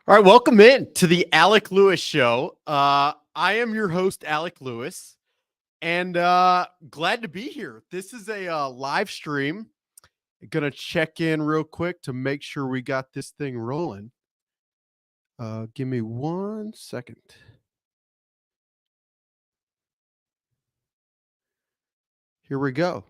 All right, welcome in to the Alec Lewis Show. I am your host, Alec Lewis, and glad to be here. This is a live stream. Gonna check in real quick to make sure we got this thing rolling. Give me 1 second. Here we go.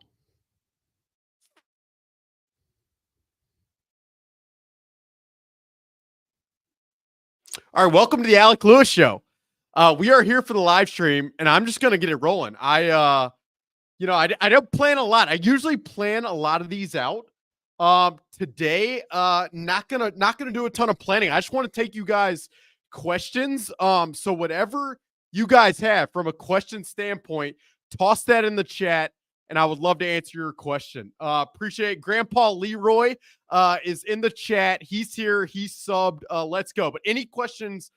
All right, welcome to the Alec Lewis Show. We are here for the live stream, and I'm just gonna get it rolling. I don't plan a lot. I usually plan a lot of these out. Today, not gonna do a ton of planning. I just want to take you guys questions. So whatever you guys have from a question standpoint, toss that in the chat, and I would love to answer your question. Appreciate it. Grandpa Leroy is in the chat. He's here. He's subbed. Let's go. But any questions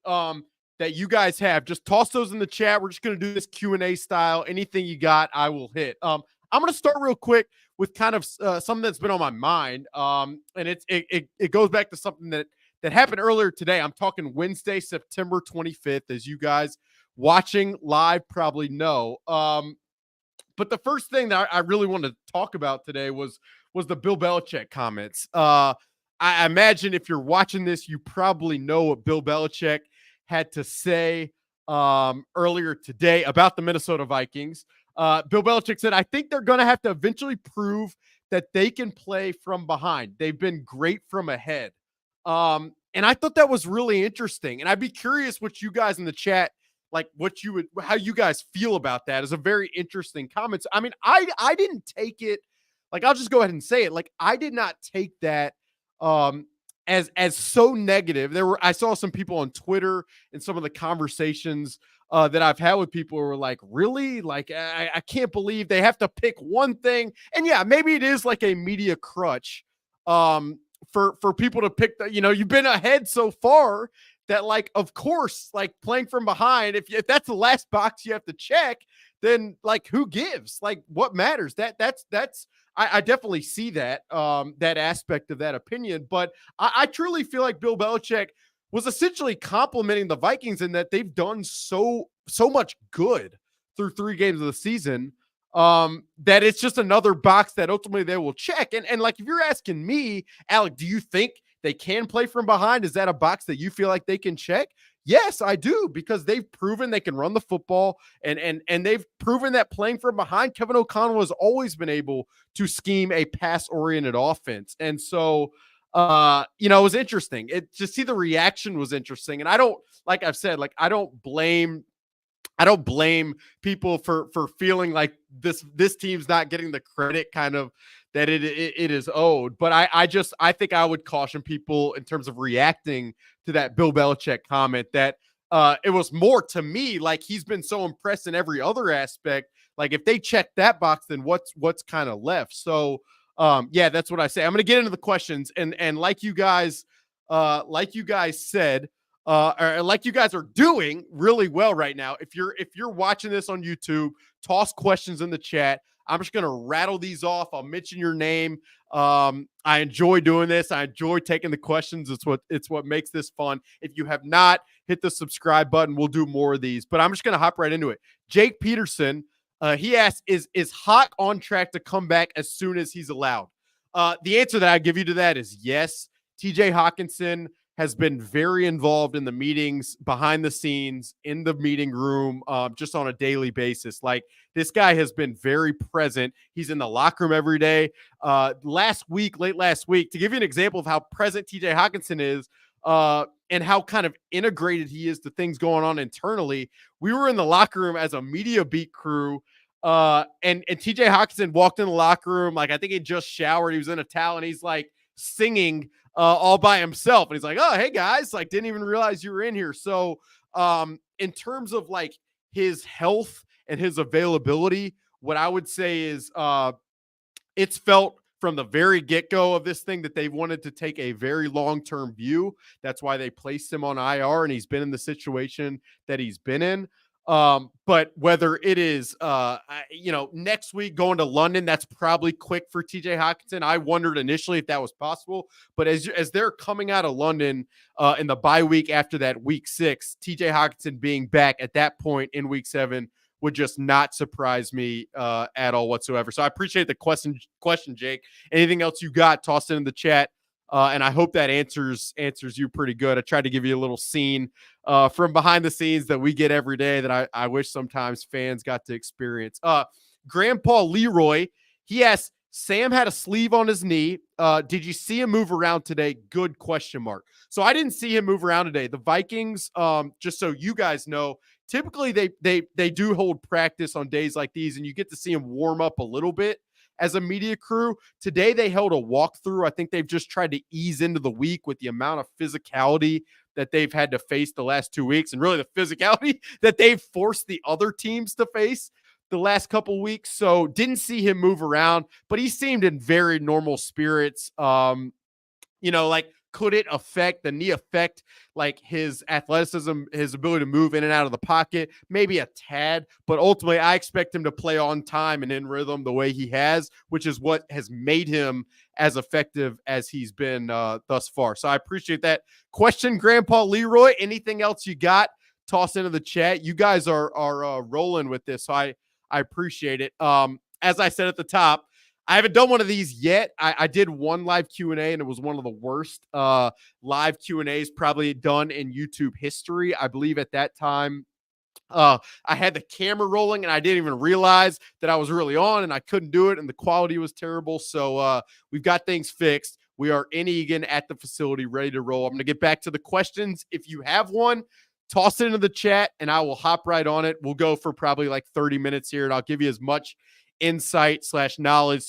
that you guys have, just toss those in the chat. We're just going to do this Q&A style. Anything you got, I will hit. I'm going to start real quick with kind of something that's been on my mind. And it goes back to something that happened earlier today. I'm talking Wednesday, September 25th, as you guys watching live probably know. But the first thing that I really wanted to talk about today was the Bill Belichick comments. I imagine if you're watching this, you probably know what Bill Belichick had to say earlier today about the Minnesota Vikings. Bill Belichick said, I think they're going to have to eventually prove that they can play from behind. They've been great from ahead. And I thought that was really interesting. And I'd be curious what you guys in the chat, like how you guys feel about that. Is a very interesting comment. I mean, I didn't take it, like, I'll just go ahead and say it. Like, I did not take that as so negative. I saw some people on Twitter and some of the conversations that I've had with people who were like, really? Like, I can't believe they have to pick one thing. And yeah, maybe it is like a media crutch for people to pick you've been ahead so far that, like, of course, like, playing from behind, if that's the last box you have to check, then, like, who gives? Like, what matters? That's I definitely see that that aspect of that opinion, but I truly feel like Bill Belichick was essentially complimenting the Vikings in that they've done so much good through 3 games of the season, that it's just another box that ultimately they will check. And like, if you're asking me, Alec, do you think they can play from behind? Is that a box that you feel like they can check? Yes, I do, because they've proven they can run the football, and they've proven that playing from behind, Kevin O'Connell has always been able to scheme a pass-oriented offense. And so, it was interesting. To see the reaction was interesting. And I don't, like I've said, like, I don't blame people for feeling like this team's not getting the credit kind of that it is owed. But I think I would caution people in terms of reacting to that Bill Belichick comment that it was more, to me, like, he's been so impressed in every other aspect. Like, if they check that box, then what's kind of left? So yeah, that's what I say. I'm going to get into the questions, and like you guys said, or like you guys are doing really well right now. If you're watching this on YouTube, toss questions in the chat. I'm just gonna rattle these off. I'll mention your name. I enjoy doing this. I enjoy taking the questions. It's what makes this fun. If you have not hit the subscribe button, we'll do more of these. But I'm just gonna hop right into it. Jake Peterson, he asked, is Hawk on track to come back as soon as he's allowed? The answer that I give you to that is yes. TJ Hockenson has been very involved in the meetings, behind the scenes, in the meeting room, just on a daily basis. Like, this guy has been very present. He's in the locker room every day. Late last week, to give you an example of how present TJ Hockenson is, and how kind of integrated he is to things going on internally, we were in the locker room as a media beat crew, and TJ Hockenson walked in the locker room, like, I think he just showered. He was in a towel, and he's like singing all by himself. And he's like, oh, hey guys, like, didn't even realize you were in here. So in terms of, like, his health and his availability, what I would say is it's felt from the very get-go of this thing that they wanted to take a very long-term view. That's why they placed him on IR, and he's been in the situation that he's been in. But whether it is, next week going to London, that's probably quick for TJ Hockenson. I wondered initially if that was possible, but as they're coming out of London in the bye week after that week 6, TJ Hockenson being back at that point in week 7 would just not surprise me at all whatsoever. So I appreciate the question, Jake. Anything else you got, toss it in the chat. And I hope that answers you pretty good. I tried to give you a little scene from behind the scenes that we get every day that I wish sometimes fans got to experience. Grandpa Leroy, he asked, Sam had a sleeve on his knee. Did you see him move around today? Good question mark. So I didn't see him move around today. The Vikings, just so you guys know, typically they do hold practice on days like these, and you get to see him warm up a little bit as a media crew. Today they held a walkthrough. I think they've just tried to ease into the week with the amount of physicality that they've had to face the last 2 weeks, and really the physicality that they've forced the other teams to face the last couple weeks. So didn't see him move around, but he seemed in very normal spirits. Could it affect the knee affect like his athleticism, his ability to move in and out of the pocket? Maybe a tad, but ultimately I expect him to play on time and in rhythm the way he has, which is what has made him as effective as he's been thus far. So I appreciate that question, Grandpa Leroy. Anything else you got? Toss into the chat. You guys are rolling with this, so I appreciate it. As I said at the top, I haven't done one of these yet. I did one live Q&A, and it was one of the worst live Q&As probably done in YouTube history. I believe at that time, I had the camera rolling, and I didn't even realize that I was really on, and I couldn't do it, and the quality was terrible. So we've got things fixed. We are in Egan at the facility, ready to roll. I'm going to get back to the questions. If you have one, toss it into the chat, and I will hop right on it. We'll go for probably like 30 minutes here, and I'll give you as much insight / knowledge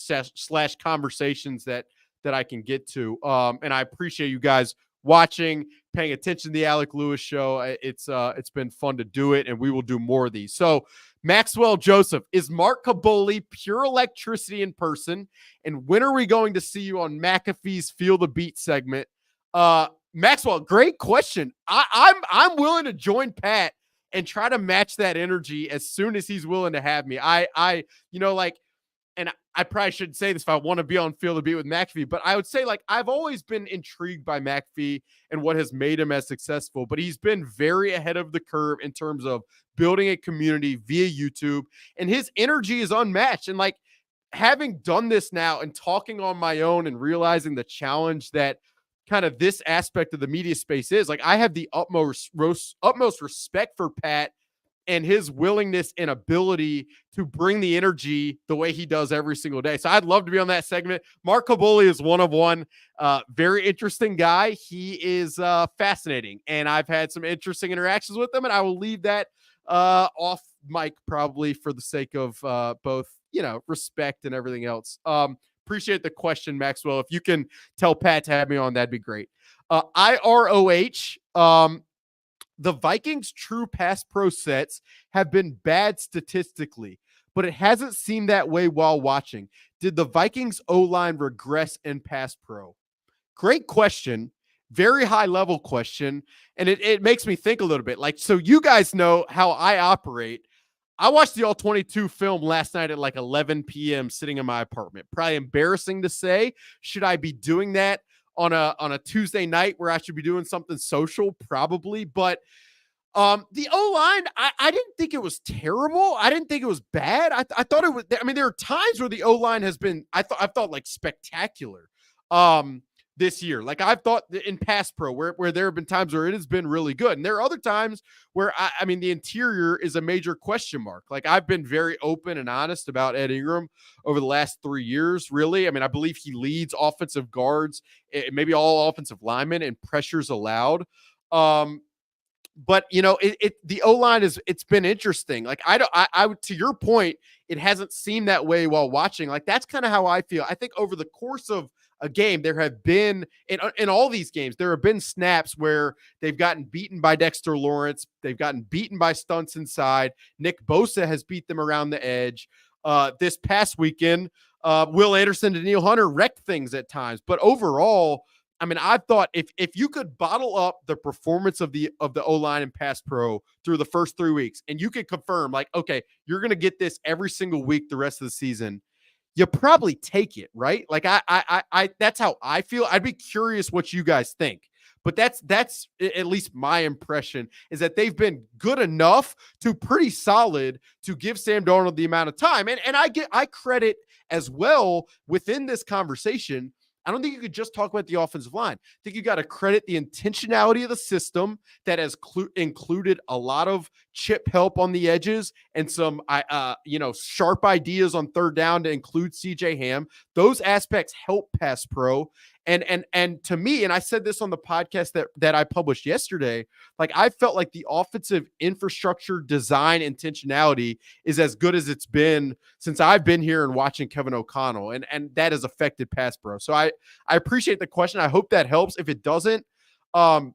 / conversations that I can get to. And I appreciate you guys watching, paying attention to the Alec Lewis show. It's been fun to do it, and we will do more of these. So Maxwell Joseph, is Mark Caboli pure electricity in person? And when are we going to see you on McAfee's Feel the Beat segment? Maxwell, great question. I'm willing to join Pat and try to match that energy as soon as he's willing to have me. And I probably shouldn't say this if I want to be on Feel the Beat with McAfee, but I would say, like, I've always been intrigued by McAfee and what has made him as successful, but he's been very ahead of the curve in terms of building a community via YouTube, and his energy is unmatched. And like, having done this now and talking on my own and realizing the challenge that kind of this aspect of the media space is, like, I have the utmost respect for Pat and his willingness and ability to bring the energy the way he does every single day. So I'd love to be on that segment. Mark Caboli is one of one. Very interesting guy. He is fascinating, and I've had some interesting interactions with him, and I will leave that off mic probably for the sake of both, respect and everything else. Appreciate the question, Maxwell. If you can tell Pat to have me on, that'd be great. IROH, the Vikings' true pass pro sets have been bad statistically, but it hasn't seemed that way while watching. Did the Vikings O-line regress in pass pro? Great question. Very high level question. And it makes me think a little bit. Like, so you guys know how I operate. I watched the All-22 film last night at like 11 p.m. sitting in my apartment. Probably embarrassing to say. Should I be doing that on a Tuesday night where I should be doing something social? Probably. But the O-line, I didn't think it was terrible. I didn't think it was bad. I thought it was, I mean, there are times where the O-line has been, I thought like spectacular this year. Like, I've thought in pass pro where there have been times where it has been really good. And there are other times where, I mean, the interior is a major question mark. Like, I've been very open and honest about Ed Ingram over the last 3 years, really. I mean, I believe he leads offensive guards, maybe all offensive linemen, and pressures allowed. But the O-line it's been interesting. Like, I to your point, it hasn't seemed that way while watching. Like, that's kind of how I feel. I think over the course of a game, there have been in all these games, there have been snaps where they've gotten beaten by Dexter Lawrence. They've gotten beaten by stunts inside. Nick Bosa has beat them around the edge. This past weekend, Will Anderson and Daniil Hunter wrecked things at times. But overall, I mean, I thought if you could bottle up the performance of the O-line and pass pro through the first 3 weeks, and you could confirm, like, okay, you're going to get this every single week the rest of the season, you probably take it, right? Like I that's how I feel. I'd be curious what you guys think. But that's at least my impression, is that they've been good enough to pretty solid to give Sam Darnold the amount of time. And I credit as well within this conversation. I don't think you could just talk about the offensive line. I think you got to credit the intentionality of the system that has included a lot of chip help on the edges and some, sharp ideas on third down to include CJ Ham. Those aspects help pass pro. And to me, and I said this on the podcast that I published yesterday, like I felt like the offensive infrastructure design intentionality is as good as it's been since I've been here and watching Kevin O'Connell, and that has affected pass pro. So I appreciate the question. I hope that helps. If it doesn't, add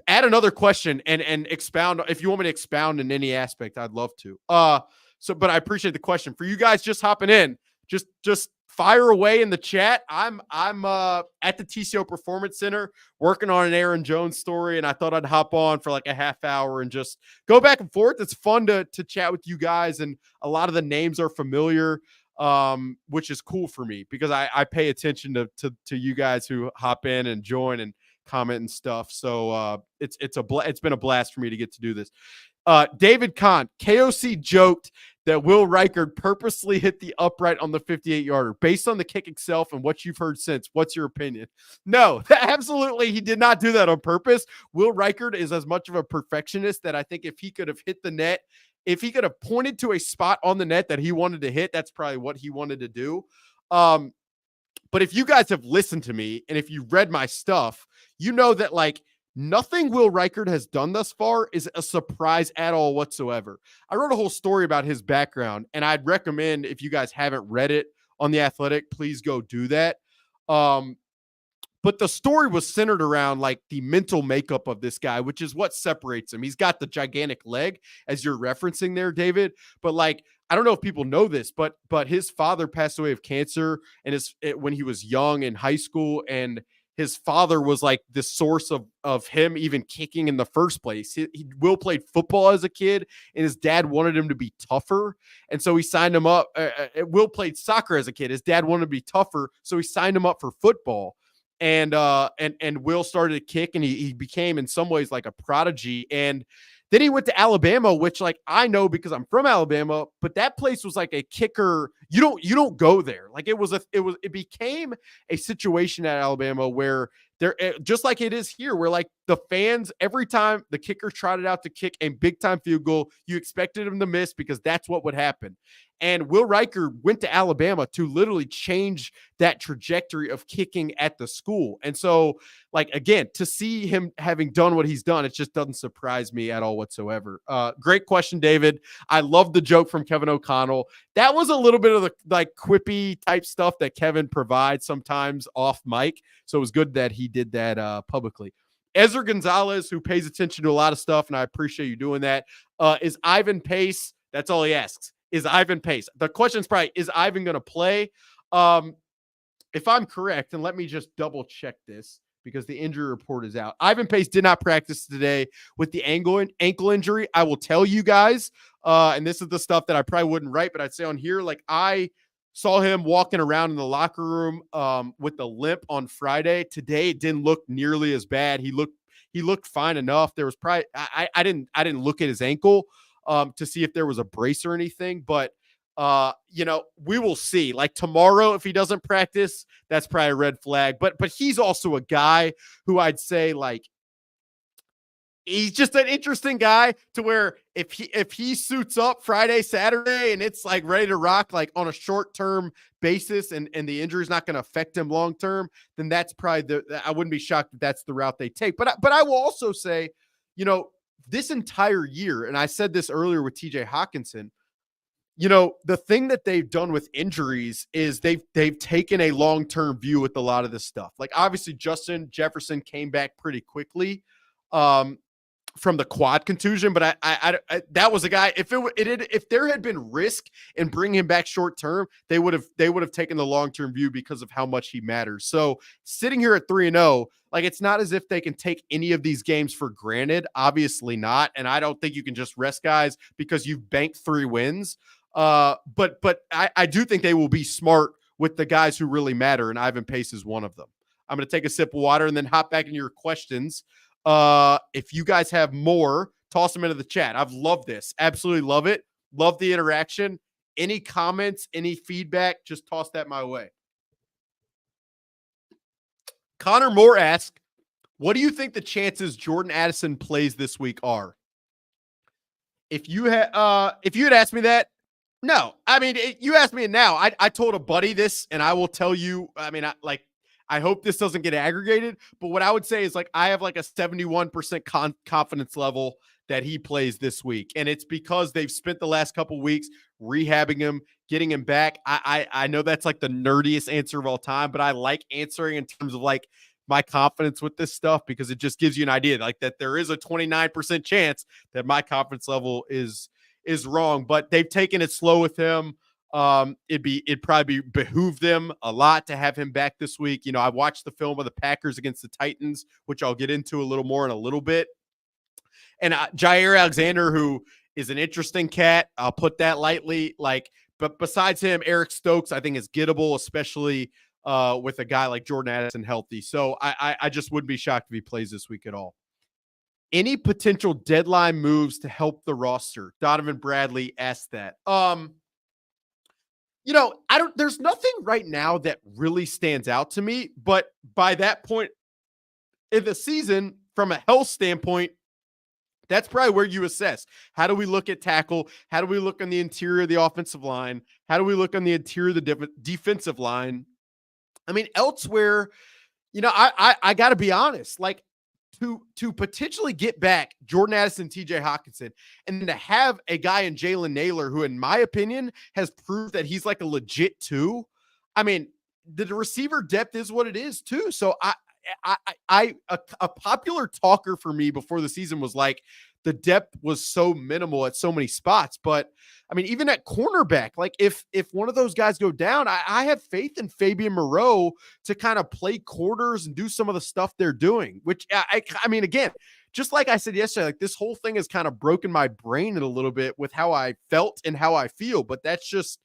another question and expound. If you want me to expound in any aspect, I'd love to. But I appreciate the question. For you guys just hopping in, just fire away in the chat. I'm at the TCO Performance Center working on an Aaron Jones story, and I thought I'd hop on for like a half hour and just go back and forth. It's fun to chat with you guys, and a lot of the names are familiar, which is cool for me because I pay attention to you guys who hop in and join and comment and stuff. So it's been a blast for me to get to do this. David Kahn, KOC joked that Will Reichard purposely hit the upright on the 58-yarder. Based on the kick itself and what you've heard since, what's your opinion? No, absolutely, he did not do that on purpose. Will Reichard is as much of a perfectionist that I think if he could have hit the net, if he could have pointed to a spot on the net that he wanted to hit, that's probably what he wanted to do. But if you guys have listened to me and if you read my stuff, you know that like nothing Will Reichard has done thus far is a surprise at all whatsoever. I wrote a whole story about his background, and I'd recommend, if you guys haven't read it on The Athletic, please go do that. But the story was centered around like the mental makeup of this guy, which is what separates him. He's got the gigantic leg, as you're referencing there, David. But like, I don't know if people know this, but his father passed away of cancer and when he was young in high school, and his father was like the source of him even kicking in the first place. Will played football as a kid, and his dad wanted him to be tougher. And so he signed him up. Will played soccer as a kid. His dad wanted to be tougher, so he signed him up for football. And Will started to kick, and he became in some ways like a prodigy. And then he went to Alabama, which like I know because I'm from Alabama, but that place was like a kicker. You don't go there. Like it became a situation at Alabama where there, just like it is here, where like the fans, every time the kicker trotted out to kick a big time field goal, you expected him to miss because that's what would happen. And Will Reichard went to Alabama to literally change that trajectory of kicking at the school. And so, like, again, to see him having done what he's done, it just doesn't surprise me at all whatsoever. Great question, David. I love the joke from Kevin O'Connell. That was a little bit of the like quippy type stuff that Kevin provides sometimes off mic. So it was good that he did that publicly. Ezra Gonzalez, who pays attention to a lot of stuff, and I appreciate you doing that. Is Ivan Pace? That's all he asks. Is Ivan Pace? The question is probably, is Ivan going to play? If I'm correct, and let me just double check this because the injury report is out. Ivan Pace did not practice today with the ankle injury. I will tell you guys, and this is the stuff that I probably wouldn't write, but I'd say on here, like I saw him walking around in the locker room with the limp on Friday. Today, it didn't look nearly as bad. He looked fine enough. There was probably I didn't look at his ankle to see if there was a brace or anything, but we will see. Like tomorrow, if he doesn't practice, that's probably a red flag. But he's also a guy who I'd say like he's just an interesting guy to where if he suits up Friday, Saturday, and it's like ready to rock like on a short-term basis and the injury is not going to affect him long-term, then that's probably I wouldn't be shocked if that's the route they take. But I will also say, this entire year, and I said this earlier with TJ Hockenson, the thing that they've done with injuries is they've taken a long-term view with a lot of this stuff. Like obviously Justin Jefferson came back pretty quickly. from the quad contusion, but I that was a guy. If there had been risk in bringing him back short term, they would have taken the long term view because of how much he matters. So sitting here at 3-0, like it's not as if they can take any of these games for granted. Obviously not, and I don't think you can just rest guys because you've banked 3 wins. But I do think they will be smart with the guys who really matter, and Ivan Pace is one of them. I'm going to take a sip of water and then hop back into your questions. If you guys have more, toss them into the chat. I've loved this. Absolutely love it. Love the interaction. Any comments, any feedback, just toss that my way. Connor Moore asks, what do you think the chances Jordan Addison plays this week are? If you had asked me that, no. I mean, you asked me now. I told a buddy this, and I will tell you, I mean, I hope this doesn't get aggregated, but what I would say is like I have like a 71% confidence level that he plays this week. And it's because they've spent the last couple weeks rehabbing him, getting him back. I know that's like the nerdiest answer of all time, but I like answering in terms of like my confidence with this stuff because it just gives you an idea like that there is a 29% chance that my confidence level is wrong, but they've taken it slow with him. It'd probably behoove them a lot to have him back this week. You know, I watched the film of the Packers against the Titans, which I'll get into a little more in a little bit. And Jair Alexander, who is an interesting cat, I'll put that lightly. Like, but besides him, Eric Stokes, I think is gettable, especially with a guy like Jordan Addison healthy. So I just wouldn't be shocked if he plays this week at all. Any potential deadline moves to help the roster? Donovan Bradley asked that. You know, there's nothing right now that really stands out to me, but by that point in the season, from a health standpoint, that's probably where you assess. How do we look at tackle? How do we look on the interior of the offensive line? How do we look on the interior of the defensive line? I mean, elsewhere, you know, I got to be honest, like to potentially get back Jordan Addison, TJ Hockenson, and then to have a guy in Jalen Naylor, who in my opinion has proved that he's like a legit 2. I mean, the receiver depth is what it is too. So a popular talker for me before the season was like the depth was so minimal at so many spots. But I mean, even at cornerback, like if one of those guys go down, I have faith in Fabian Moreau to kind of play quarters and do some of the stuff they're doing, which I mean, again, just like I said yesterday, like this whole thing has kind of broken my brain a little bit with how I felt and how I feel, but that's just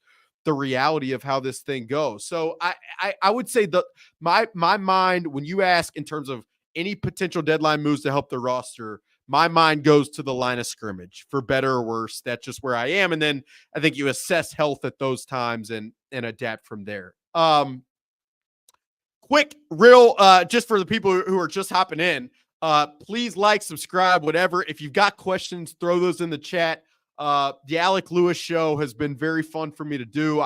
the reality of how this thing goes. So I would say that my mind, when you ask in terms of any potential deadline moves to help the roster, my mind goes to the line of scrimmage, for better or worse. That's just where I am. And then I think you assess health at those times and adapt from there. Quick, real, just for the people who are just hopping in, please like, subscribe, whatever. If you've got questions, throw those in the chat. The Alec Lewis show has been very fun for me to do.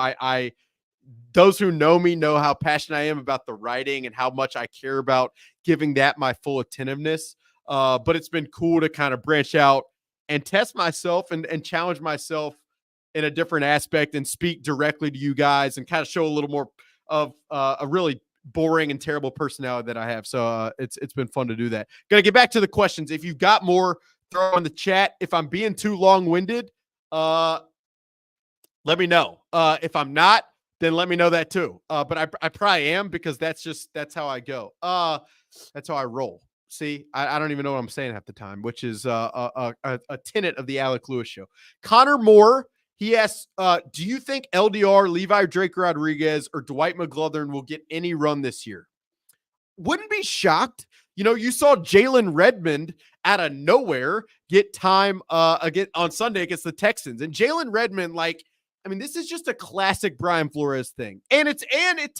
Those who know me know how passionate I am about the writing and how much I care about giving that my full attentiveness. But it's been cool to kind of branch out and test myself and challenge myself in a different aspect and speak directly to you guys and kind of show a little more of a really boring and terrible personality that I have. So it's been fun to do that. Gonna get back to the questions. If you've got more, throw in the chat. If I'm being too long-winded, let me know. If I'm not, then let me know that too. But I probably am because that's how I go. That's how I roll. See, I don't even know what I'm saying half the time, which is a tenet of the Alec Lewis show. Connor Moore, he asks, do you think LDR, Levi Drake Rodriguez, or Dwight McGlothern will get any run this year? Wouldn't be shocked. You know, you saw Jalen Redmond out of nowhere get time again on Sunday against the Texans. And Jalen Redmond, like, I mean, this is just a classic Brian Flores thing. And it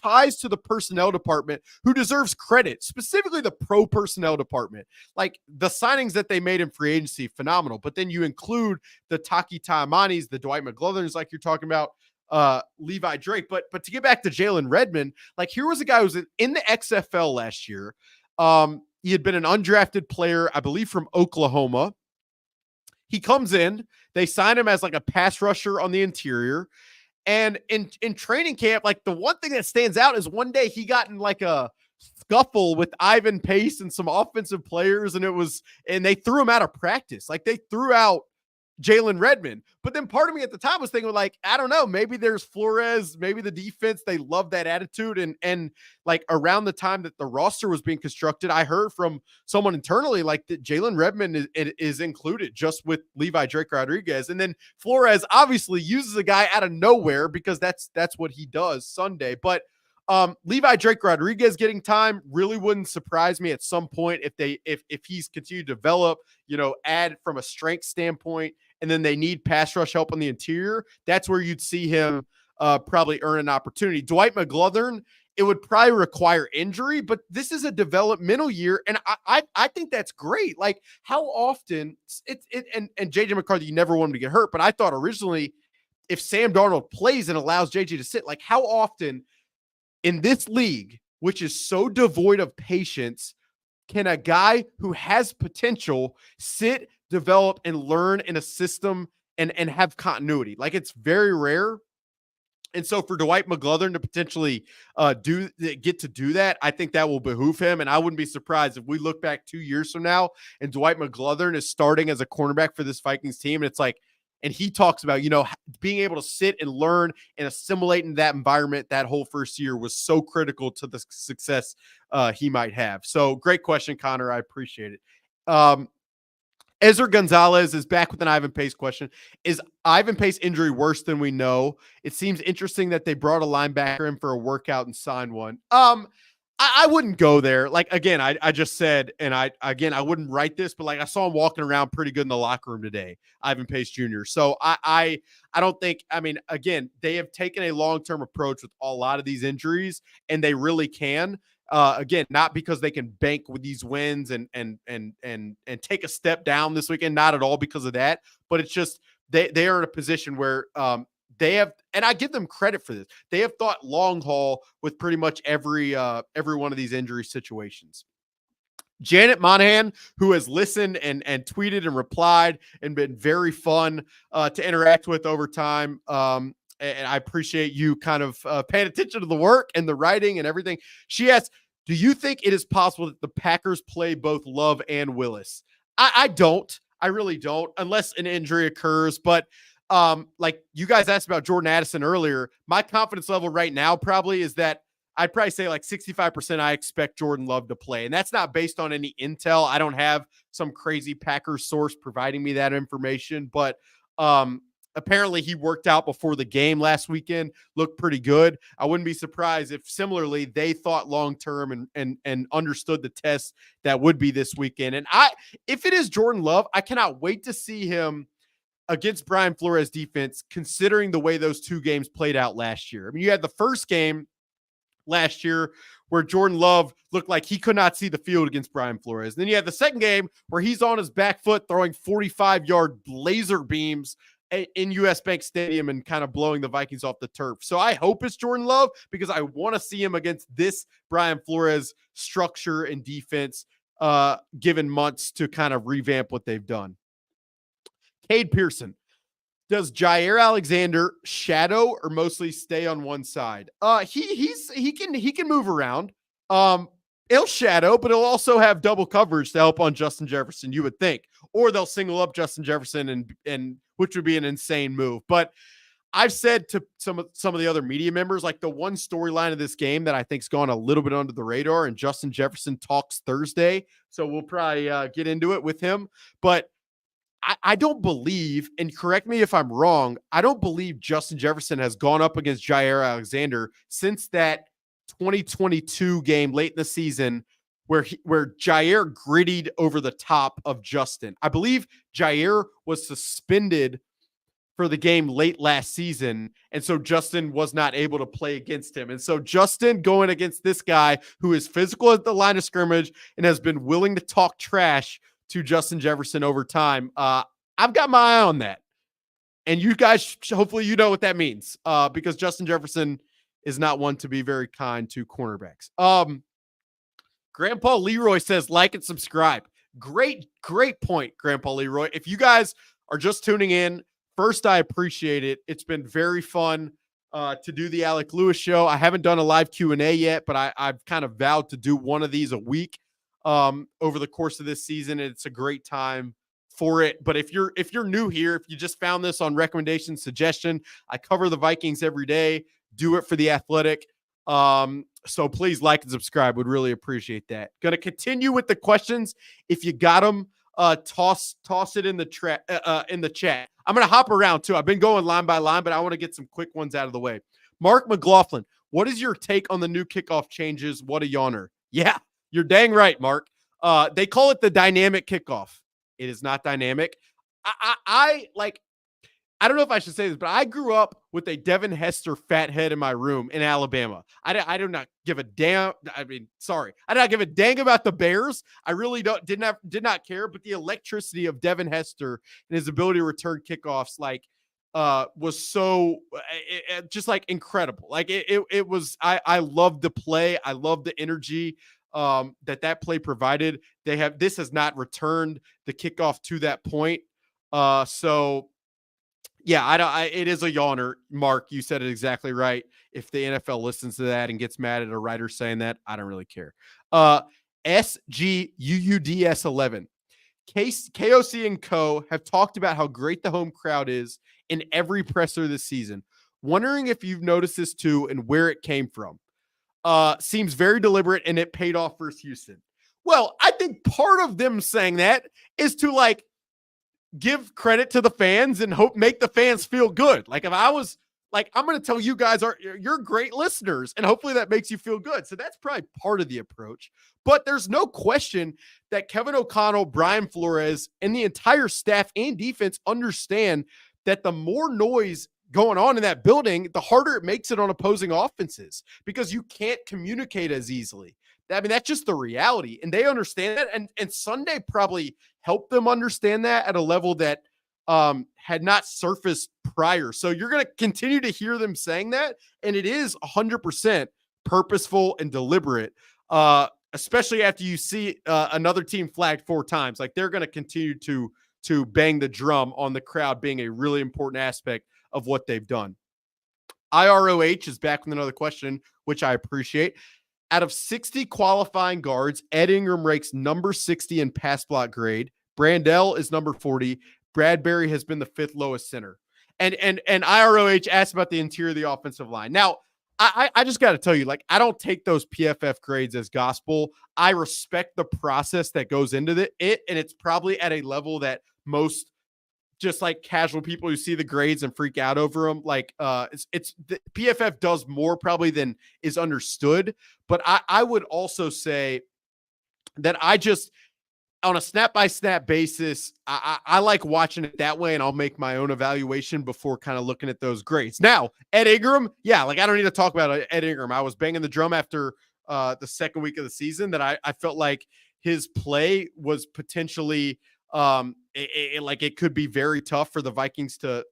ties to the personnel department, who deserves credit, specifically the pro personnel department. Like the signings that they made in free agency, phenomenal. But then you include the Taki Taamanis, the Dwight McGlothers, like you're talking about, Levi Drake. But to get back to Jalen Redmond, like here was a guy who was in the XFL last year. He had been an undrafted player, I believe, from Oklahoma. He comes in, they sign him as like a pass rusher on the interior. And in training camp, like the one thing that stands out is one day he got in like a scuffle with Ivan Pace and some offensive players, and they threw him out of practice. Like, they threw out Jalen Redmond. But then part of me at the time was thinking, like, I don't know, maybe there's Flores, maybe the defense, they love that attitude. And like around the time that the roster was being constructed, I heard from someone internally like that Jalen Redmond is included just with Levi Drake Rodriguez. And then Flores obviously uses a guy out of nowhere because that's what he does Sunday. But Levi Drake Rodriguez getting time really wouldn't surprise me at some point if he's continued to develop, add from a strength standpoint, and then they need pass rush help on the interior. That's where you'd see him probably earn an opportunity. Dwight McGlothern, it would probably require injury, but this is a developmental year, and I think that's great. Like, how often and JJ McCarthy, you never want him to get hurt, but I thought originally if Sam Darnold plays and allows JJ to sit, like how often in this league, which is so devoid of patience, can a guy who has potential sit, develop, and learn in a system and have continuity? Like, it's very rare. And so for Dwight McGlothern to potentially get to do that, I think that will behoove him. And I wouldn't be surprised if we look back 2 years from now and Dwight McGlothern is starting as a cornerback for this Vikings team. And it's like, and he talks about, being able to sit and learn and assimilate in that environment that whole first year was so critical to the success he might have. So great question, Connor. I appreciate it. Ezra Gonzalez is back with an Ivan Pace question. Is Ivan Pace injury worse than we know? It seems interesting that they brought a linebacker in for a workout and signed one. I wouldn't go there. Like, again, I just said, and I wouldn't write this, but like I saw him walking around pretty good in the locker room today, Ivan Pace Jr. So I don't think, again, they have taken a long-term approach with a lot of these injuries, and they really can. Again, not because they can bank with these wins and take a step down this weekend, not at all because of that, but it's just they are in a position where they have, and I give them credit for this, they have thought long haul with pretty much every one of these injury situations. Janet Monahan, who has listened and tweeted and replied and been very fun to interact with over time. And I appreciate you kind of paying attention to the work and the writing and everything. She asks, do you think it is possible that the Packers play both Love and Willis? I don't. I really don't, unless an injury occurs. But like you guys asked about Jordan Addison earlier, my confidence level right now probably is that I'd probably say like 65% I expect Jordan Love to play. And that's not based on any intel. I don't have some crazy Packers source providing me that information. But apparently he worked out before the game last weekend, looked pretty good. I wouldn't be surprised if similarly they thought long-term and understood the test that would be this weekend. And if it is Jordan Love, I cannot wait to see him against Brian Flores defense, considering the way those two games played out last year. I mean, you had the first game last year where Jordan Love looked like he could not see the field against Brian Flores. And then you had the second game where he's on his back foot throwing 45-yard laser beams in US Bank Stadium and kind of blowing the Vikings off the turf. So I hope it's Jordan Love because I want to see him against this Brian Flores structure and defense, given months to kind of revamp what they've done. Cade Pearson, does Jair Alexander shadow or mostly stay on one side? He can move around. He'll shadow, but he'll also have double coverage to help on Justin Jefferson, you would think. Or they'll single up Justin Jefferson and which would be an insane move. But I've said to some of the other media members, like the one storyline of this game that I think's gone a little bit under the radar, and Justin Jefferson talks Thursday, so we'll probably get into it with him. But I don't believe, and correct me if I'm wrong, I don't believe Justin Jefferson has gone up against Jair Alexander since that 2022 game late in the season where Jair grittied over the top of Justin. I believe Jair was suspended for the game late last season, and so Justin was not able to play against him. And so Justin going against this guy who is physical at the line of scrimmage and has been willing to talk trash to Justin Jefferson over time. I've got my eye on that. And you guys, hopefully you know what that means, because Justin Jefferson is not one to be very kind to cornerbacks. Grandpa Leroy says, like and subscribe. Great point, Grandpa Leroy. If you guys are just tuning in, first, I appreciate it. It's been very fun to do the Alec Lewis show. I haven't done a live Q&A yet, but I've kind of vowed to do one of these a week over the course of this season. And it's a great time for it. But if you're new here, if you just found this on recommendation, suggestion, I cover the Vikings every day, do it for The Athletic. So please like and subscribe. Would really appreciate that. Going to continue with the questions. If you got them, toss it in the chat. I'm going to hop around too. I've been going line by line, but I want to get some quick ones out of the way. Mark McLaughlin, what is your take on the new kickoff changes? What a yawner. Yeah, you're dang right, Mark. They call it the dynamic kickoff. It is not dynamic. I don't know if I should say this, but I grew up with a Devin Hester fat head in my room in Alabama. I do not give a damn. I mean, sorry. I did not give a dang about the Bears. I really did not care, but the electricity of Devin Hester and his ability to return kickoffs was so just like incredible. Like it was, I loved the play. I loved the energy that play provided. This has not returned the kickoff to that point. So yeah, it is a yawner. Mark, you said it exactly right. If the NFL listens to that and gets mad at a writer saying that, I don't really care. SGUUDS11. KOC and Co. have talked about how great the home crowd is in every presser this season. Wondering if you've noticed this too and where it came from. Seems very deliberate and it paid off versus Houston. Well, I think part of them saying that is to give credit to the fans and make the fans feel good. Like if I was I'm going to tell you guys you're great listeners and hopefully that makes you feel good. So that's probably part of the approach, but there's no question that Kevin O'Connell, Brian Flores, and the entire staff and defense understand that the more noise going on in that building, the harder it makes it on opposing offenses because you can't communicate as easily. I mean, that's just the reality. And they understand that. And Sunday probably helped them understand that at a level that had not surfaced prior. So you're going to continue to hear them saying that. And it is 100% purposeful and deliberate, especially after you see another team flagged 4 times. Like they're going to continue to bang the drum on the crowd being a really important aspect of what they've done. IROH is back with another question, which I appreciate. Out of 60 qualifying guards, Ed Ingram ranks number 60 in pass block grade. Brandell is number 40. Bradbury has been the 5th lowest center. And IROH asked about the interior of the offensive line. Now, I just got to tell you, I don't take those PFF grades as gospel. I respect the process that goes into it, and it's probably at a level that most just casual people who see the grades and freak out over them. It's the PFF does more probably than is understood. But I would also say that I just, on a snap-by-snap basis, I like watching it that way, and I'll make my own evaluation before kind of looking at those grades. Now, Ed Ingram, yeah, I don't need to talk about Ed Ingram. I was banging the drum after the second week of the season that I felt like his play was potentially it could be very tough for the Vikings to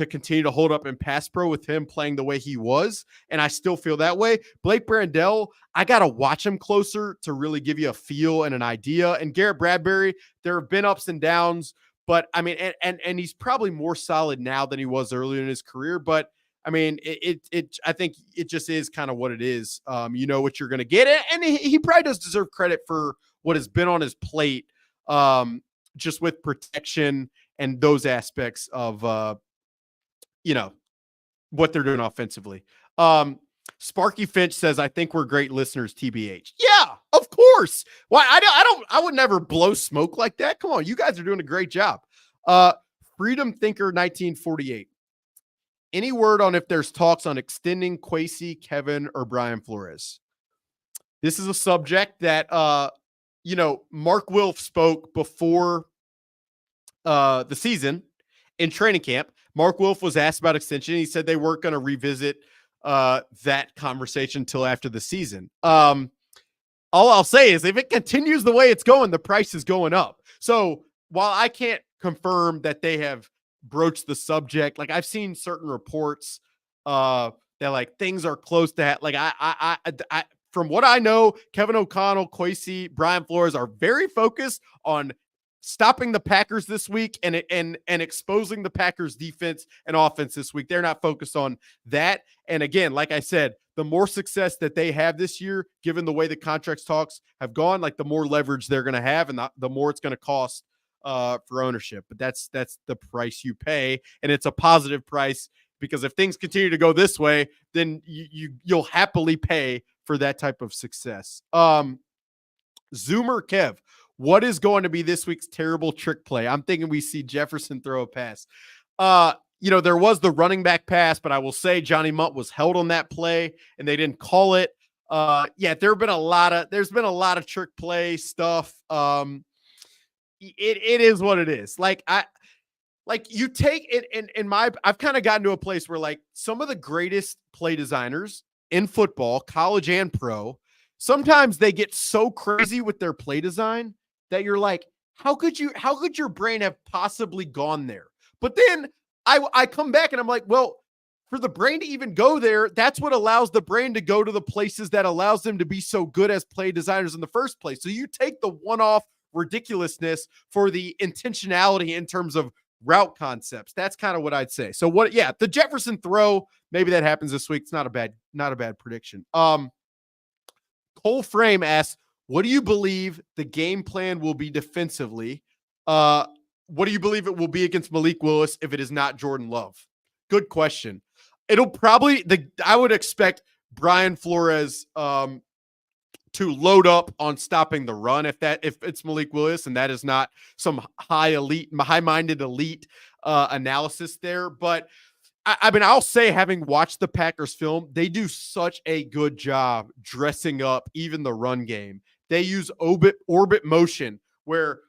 continue to hold up in pass pro with him playing the way he was. And I still feel that way. Blake Brandell, I got to watch him closer to really give you a feel and an idea. And Garrett Bradbury, there have been ups and downs, but I mean, and he's probably more solid now than he was earlier in his career. But I mean, I think it just is kind of what it is. You know what you're going to get. And he probably does deserve credit for what has been on his plate, just with protection and those aspects of, what they're doing offensively. Sparky Finch says, I think we're great listeners, TBH. Yeah, of course. Why? I would never blow smoke like that. Come on. You guys are doing a great job. Freedom Thinker 1948. Any word on if there's talks on extending Kwesi, Kevin, or Brian Flores? This is a subject that, Mark Wilf spoke before the season in training camp. Mark Wilf was asked about extension. He said they weren't going to revisit that conversation until after the season. All I'll say is if it continues the way it's going, the price is going up. So while I can't confirm that they have broached the subject, I've seen certain reports that things are close to that. I from what I know, Kevin O'Connell, Kwesi, Brian Flores are very focused on stopping the Packers this week and exposing the Packers defense and offense this week. They're not focused on that. And again, like I said, the more success that they have this year, given the way the contracts talks have gone, like the more leverage they're going to have and the more it's going to cost for ownership. But that's the price you pay. And it's a positive price, because if things continue to go this way, then you'll happily pay for that type of success. Zoomer Kev, what is going to be this week's terrible trick play? I'm thinking we see Jefferson throw a pass. There was the running back pass, but I will say Johnny Munt was held on that play and they didn't call it. There's been a lot of trick play stuff. It is what it is. You take it I've kind of gotten to a place where like some of the greatest play designers in football, college and pro, sometimes they get so crazy with their play design that you're like, how could your brain have possibly gone there? But then I come back and I'm like, well, for the brain to even go there, that's what allows the brain to go to the places that allows them to be so good as play designers in the first place. So you take the one-off ridiculousned for the intentionality in terms of route concepts. That's kind of what I'd say. So the Jefferson throw, maybe that happens this week. It's not a bad prediction. Cole Frame asks, what do you believe the game plan will be defensively? What do you believe it will be against Malik Willis if it is not Jordan Love? Good question. It'll probably, I would expect Brian Flores to load up on stopping the run if it's Malik Willis, and that is not some high-minded elite analysis there. But I mean, I'll say, having watched the Packers film, they do such a good job dressing up even the run game. They use orbit motion where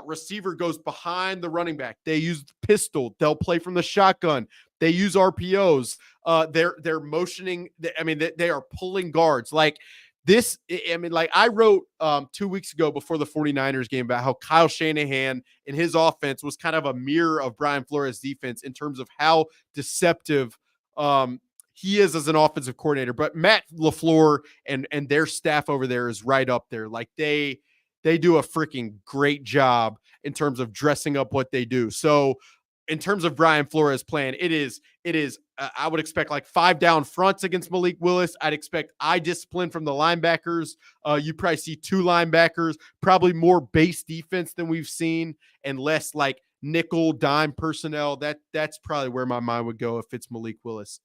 receiver goes behind the running back. They use pistol. They'll play from the shotgun. They use RPOs. They're motioning. They are pulling guards. Like this, I wrote 2 weeks ago before the 49ers game about how Kyle Shanahan and his offense was kind of a mirror of Brian Flores' defense in terms of how deceptive he is as an offensive coordinator. But Matt LaFleur and their staff over there is right up there. Like they do a freaking great job in terms of dressing up what they do. So in terms of Brian Flores' plan, it is I would expect like 5 down fronts against Malik Willis. I'd expect eye discipline from the linebackers. You probably see 2 linebackers, probably more base defense than we've seen, and less like nickel dime personnel. That's probably where my mind would go if it's Malik Willis.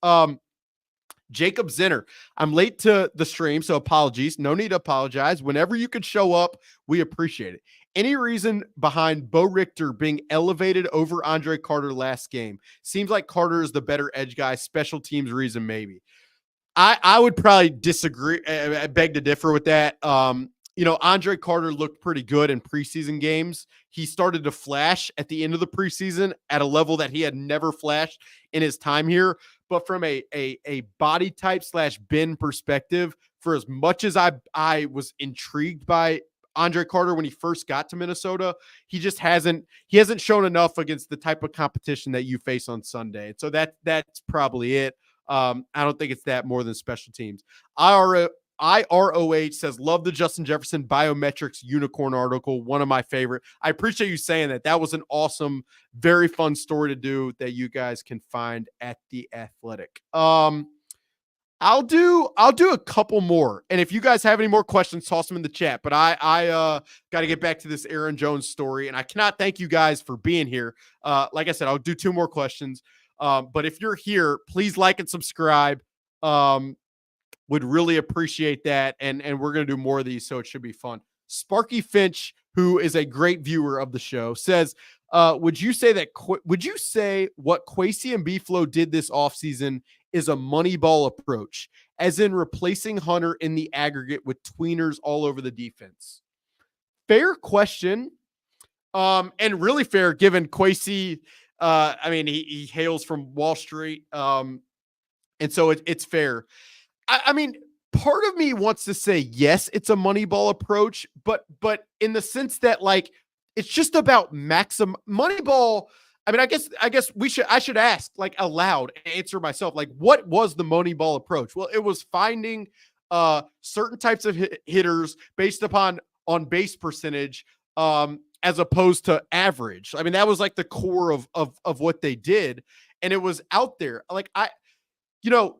Jacob Zinner, I'm late to the stream, so apologies. No need to apologize. Whenever you could show up, we appreciate it. Any reason behind Bo Richter being elevated over Andre Carter last game? Seems like Carter is the better edge guy. Special teams reason, maybe. I would probably disagree, beg to differ with that. Andre Carter looked pretty good in preseason games. He started to flash at the end of the preseason at a level that he had never flashed in his time here. But from a body type / bend perspective, for as much as I was intrigued by Andre Carter when he first got to Minnesota, he hasn't shown enough against the type of competition that you face on Sunday. And so that's probably it. I don't think it's that more than special teams. IROH says, love the Justin Jefferson biometrics unicorn article. One of my favorite. I appreciate you saying that. That was an awesome, very fun story to do that you guys can find at The Athletic. I'll do a couple more. And if you guys have any more questions, toss them in the chat. But I got to get back to this Aaron Jones story. And I cannot thank you guys for being here. Like I said, I'll do 2 more questions. But if you're here, please like and subscribe. Would really appreciate that. And we're going to do more of these, so it should be fun. Sparky Finch, who is a great viewer of the show, says, would you say what Kwesi and B-Flow did this offseason is a Moneyball approach, as in replacing Hunter in the aggregate with tweeners all over the defense? Fair question. And really fair given Kwesi. He hails from Wall Street. And so it's fair. I mean, part of me wants to say, yes, it's a Moneyball approach, but in the sense that, like, it's just about Moneyball. I mean, I guess I should ask, like, aloud and answer myself, like, what was the Moneyball approach? Well, it was finding certain types of hitters based upon on base percentage, as as opposed to average. I mean, that was like the core of what they did. And it was out there. Like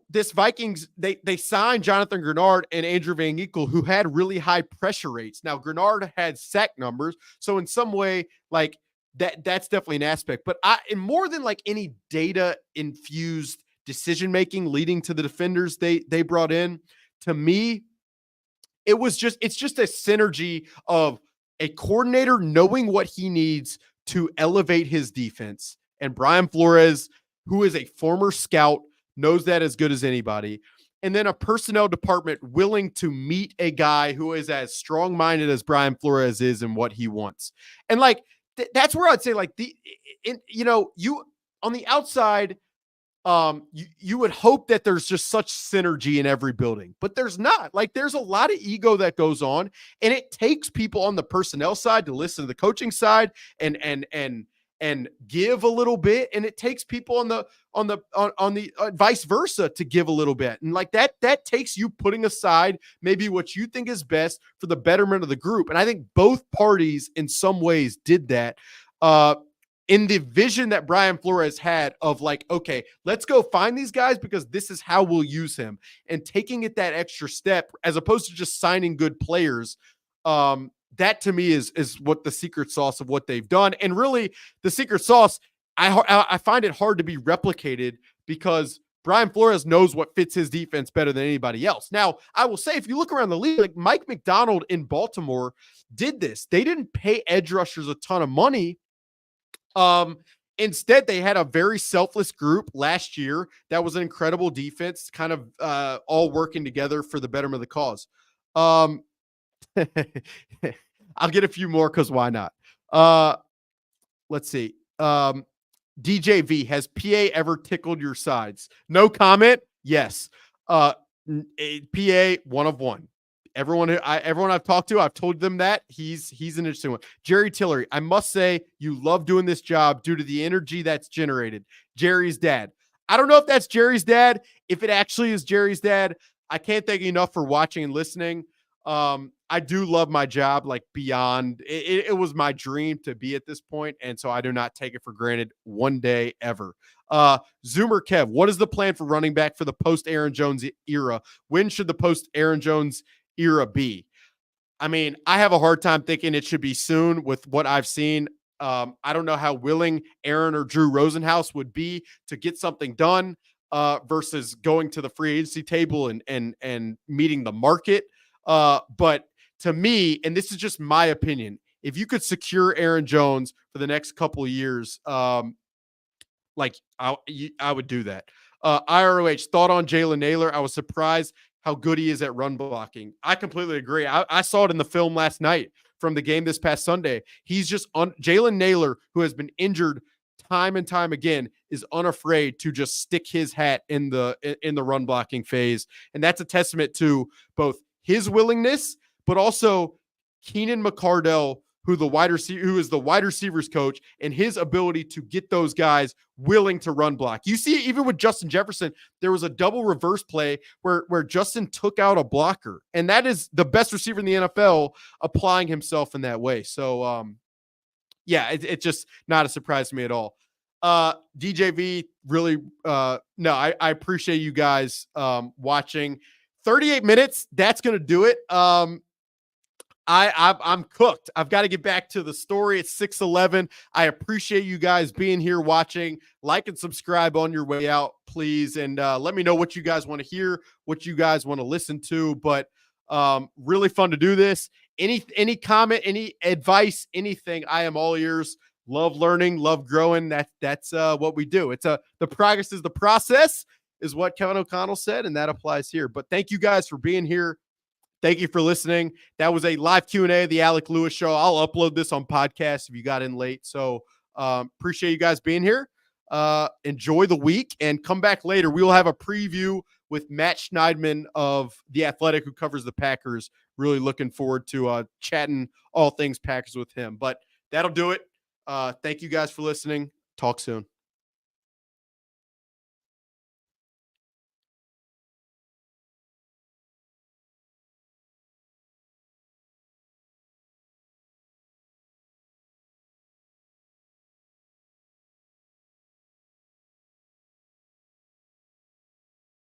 this Vikings, they signed Jonathan Grenard and Andrew Van Ginkel, who had really high pressure rates. Now, Grenard had sack numbers, so in some way, like that's definitely an aspect. But and more than like any data infused decision making leading to the defenders they brought in, to me, it's just a synergy of a coordinator knowing what he needs to elevate his defense, and Brian Flores, who is a former scout, knows that as good as anybody. And then a personnel department willing to meet a guy who is as strong-minded as Brian Flores is in what he wants. And like, that's where I'd say like you on the outside, you would hope that there's just such synergy in every building, but there's not. Like, there's a lot of ego that goes on, and it takes people on the personnel side to listen to the coaching side and give a little bit, and it takes people on the vice versa to give a little bit. And like that takes you putting aside maybe what you think is best for the betterment of the group. And I think both parties in some ways did that in the vision that Brian Flores had of like, okay, let's go find these guys because this is how we'll use him, and taking it that extra step as opposed to just signing good players. That to me is what the secret sauce of what they've done. And really the secret sauce, I find it hard to be replicated because Brian Flores knows what fits his defense better than anybody else. Now, I will say, if you look around the league, like Mike McDonald in Baltimore did this. They didn't pay edge rushers a ton of money. Instead, they had a very selfless group last year. That was an incredible defense, kind of all working together for the betterment of the cause. I'll get a few more because why not? Let's see. DJV, has PA ever tickled your sides? No comment. Yes. PA, one of one. Everyone I've talked to, I've told them that he's an interesting one. Jerry Tillery, I must say you love doing this job due to the energy that's generated. Jerry's dad. I don't know if that's Jerry's dad. If it actually is Jerry's dad, I can't thank you enough for watching and listening. I do love my job, like beyond it was my dream to be at this point. And so I do not take it for granted one day ever. Zoomer Kev, what is the plan for running back for the post Aaron Jones era? When should the post Aaron Jones era be? I mean, I have a hard time thinking it should be soon with what I've seen. I don't know how willing Aaron or Drew Rosenhaus would be to get something done versus going to the free agency table and meeting the market. But to me, and this is just my opinion, if you could secure Aaron Jones for the next couple of years, like I would do that. IROH, thought on Jalen Naylor. I was surprised how good he is at run blocking. I completely agree. I saw it in the film last night from the game this past Sunday. He's just Jalen Naylor, who has been injured time and time again, is unafraid to just stick his hat in the run blocking phase. And that's a testament to both his willingness, but also Keenan McCardell, who is the wide receivers coach, and his ability to get those guys willing to run block. You see, even with Justin Jefferson, there was a double reverse play where Justin took out a blocker, and that is the best receiver in the NFL applying himself in that way. So, yeah, it's just not a surprise to me at all. DJV, really, no, I appreciate you guys watching. 38 minutes, that's going to do it. I'm cooked. I've got to get back to the story. It's 6:11. I appreciate you guys being here watching. Like and subscribe on your way out, please. And let me know what you guys want to hear, what you guys want to listen to. But really fun to do this. Any comment, any advice, anything, I am all ears. Love learning, love growing. That's what we do. The progress is the process, is what Kevin O'Connell said, and that applies here. But thank you guys for being here. Thank you for listening. That was a live Q&A of the Alec Lewis Show. I'll upload this on podcast if you got in late. So appreciate you guys being here. Enjoy the week and come back later. We will have a preview with Matt Schneidman of The Athletic, who covers the Packers. Really looking forward to chatting all things Packers with him. But that'll do it. Thank you guys for listening. Talk soon.